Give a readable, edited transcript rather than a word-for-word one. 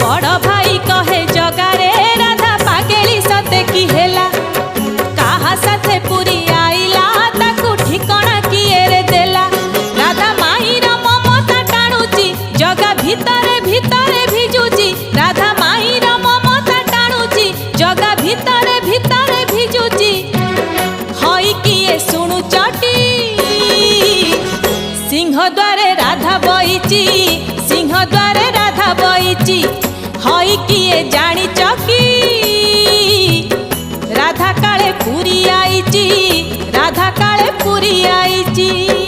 बड़ भाई कहे जगारे राधा पागेली सते की हेला कहा साथे पुरी आइला ताकू ठिकाना किए रे देला राधा माईर ममता टाणुची जगा भितरे भितरे भिजुची राधा माईर ममता टाणुची जगा भितरे भितरे भिजुची हई किए शुणु चटी सिंह द्वारे राधा बईची सिंह द्वारे राधा बईची हई किए जानी चकी राधा काले पुरी आईची राधा काले पुरी आईची।